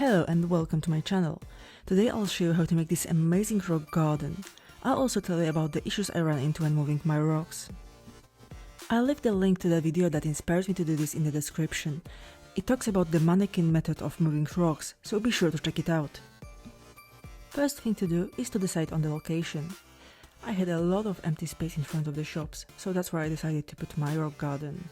Hello and welcome to my channel. Today I'll show you how to make this amazing rock garden. I'll also tell you about the issues I ran into when moving my rocks. I'll leave the link to the video that inspired me to do this in the description. It talks about the mannequin method of moving rocks, so be sure to check it out. First thing to do is to decide on the location. I had a lot of empty space in front of the shops, so that's where I decided to put my rock garden.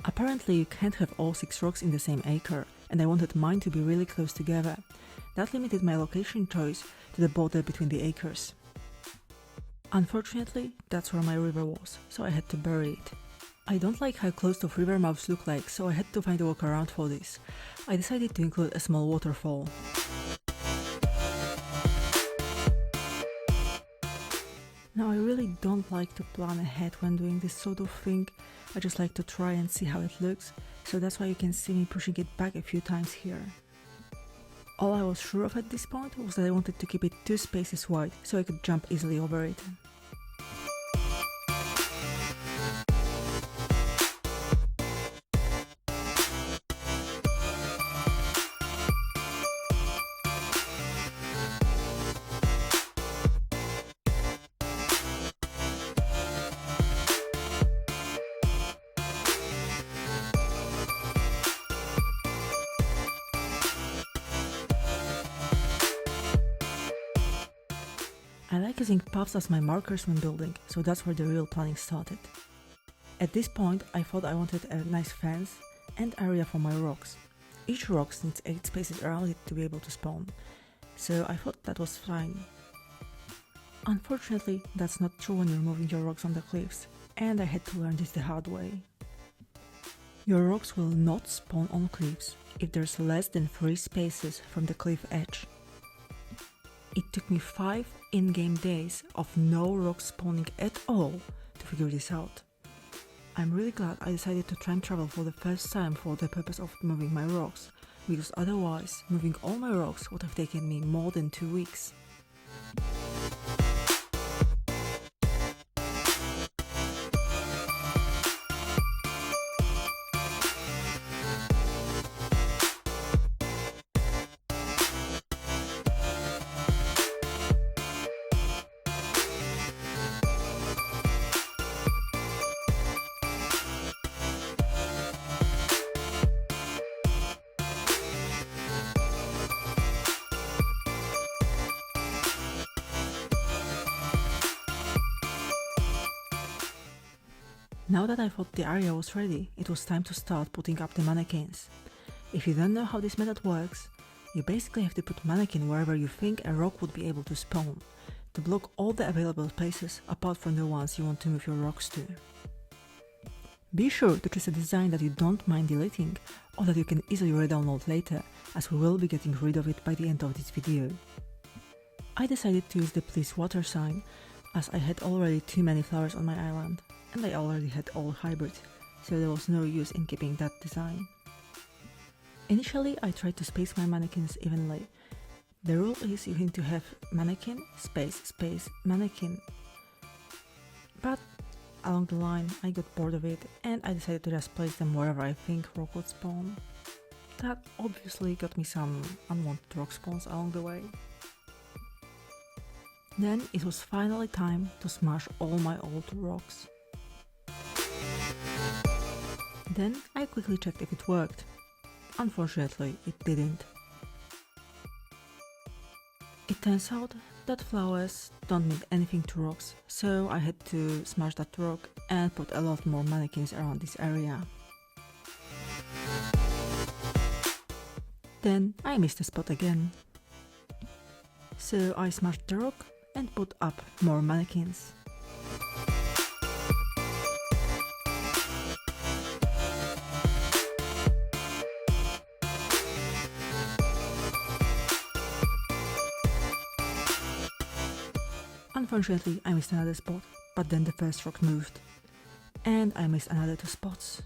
Apparently you can't have all 6 rocks in the same acre, and I wanted mine to be really close together. That limited my location choice to the border between the acres. Unfortunately, that's where my river was, so I had to bury it. I don't like how close to river mouths look like, so I had to find a workaround for this. I decided to include a small waterfall. Now I really don't like to plan ahead when doing this sort of thing. I just like to try and see how it looks, so that's why you can see me pushing it back a few times here. All I was sure of at this point was that I wanted to keep it 2 spaces wide, so I could jump easily over it. I like using paths as my markers when building, so that's where the real planning started. At this point, I thought I wanted a nice fence and area for my rocks. Each rock needs 8 spaces around it to be able to spawn, so I thought that was fine. Unfortunately, that's not true when you're moving your rocks on the cliffs, and I had to learn this the hard way. Your rocks will not spawn on cliffs if there's less than 3 spaces from the cliff edge. It took me 5 in-game days of no rock spawning at all to figure this out. I'm really glad I decided to time travel for the first time for the purpose of moving my rocks, because otherwise moving all my rocks would have taken me more than 2 weeks. Now that I thought the area was ready, it was time to start putting up the mannequins. If you don't know how this method works, you basically have to put mannequin wherever you think a rock would be able to spawn, to block all the available places apart from the ones you want to move your rocks to. Be sure to choose a design that you don't mind deleting, or that you can easily re-download later, as we will be getting rid of it by the end of this video. I decided to use the please water sign, as I had already too many flowers on my island, and I already had all hybrid, so there was no use in keeping that design. Initially I tried to space my mannequins evenly. The rule is you need to have mannequin, space, space, mannequin. But along the line I got bored of it and I decided to just place them wherever I think rock would spawn. That obviously got me some unwanted rock spawns along the way. Then it was finally time to smash all my old rocks. Then I quickly checked if it worked. Unfortunately, it didn't. It turns out that flowers don't mean anything to rocks, so I had to smash that rock and put a lot more mannequins around this area. Then I missed a spot again. So I smashed the rock and put up more mannequins. Unfortunately, I missed another spot, but then the first rock moved, and I missed another 2 spots.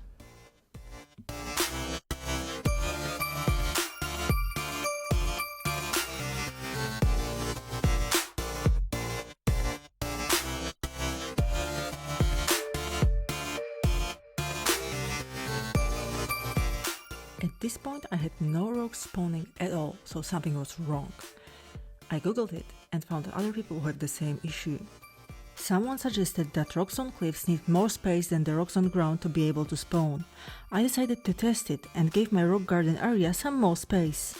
At this point I had no rocks spawning at all, so something was wrong. I googled it and found other people who had the same issue. Someone suggested that rocks on cliffs need more space than the rocks on ground to be able to spawn. I decided to test it and gave my rock garden area some more space.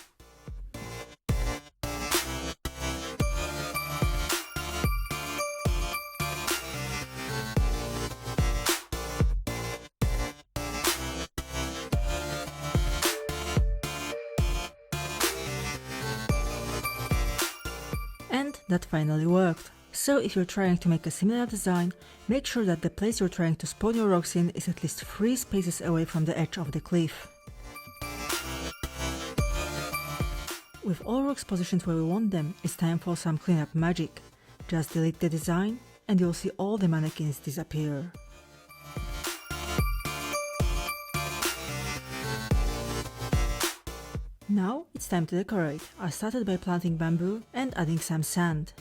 And that finally worked. So if you're trying to make a similar design, make sure that the place you're trying to spawn your rocks in is at least 3 spaces away from the edge of the cliff. With all rocks positioned where we want them, it's time for some cleanup magic. Just delete the design and you'll see all the mannequins disappear. Now it's time to decorate. I started by planting bamboo and adding some sand.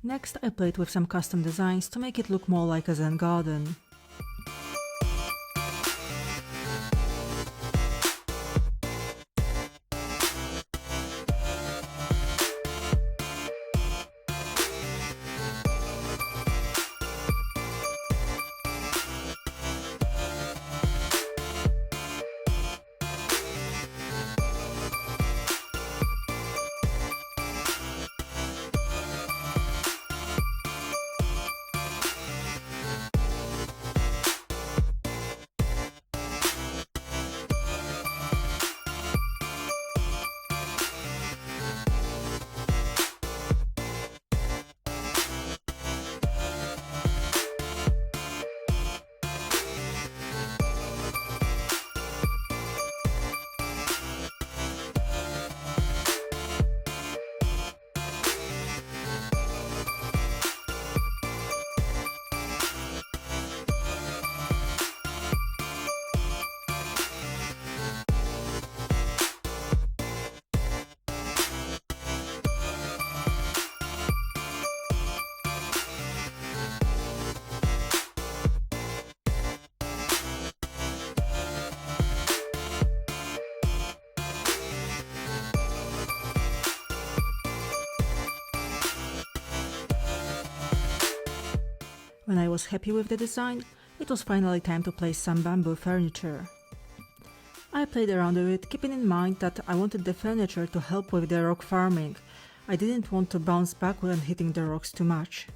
Next, I played with some custom designs to make it look more like a Zen garden. When I was happy with the design, it was finally time to place some bamboo furniture. I played around with it, keeping in mind that I wanted the furniture to help with the rock farming. I didn't want to bounce back when hitting the rocks too much.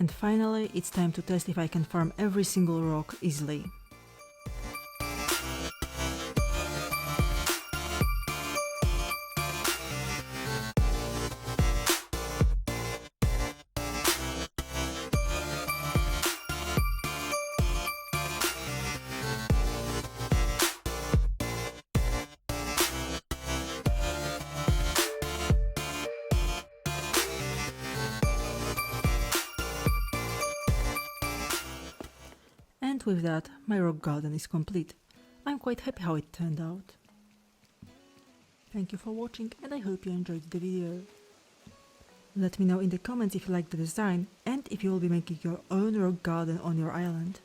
And finally, it's time to test if I can farm every single rock easily. And with that, my rock garden is complete. I'm quite happy how it turned out. Thank you for watching and I hope you enjoyed the video. Let me know in the comments if you like the design and if you will be making your own rock garden on your island.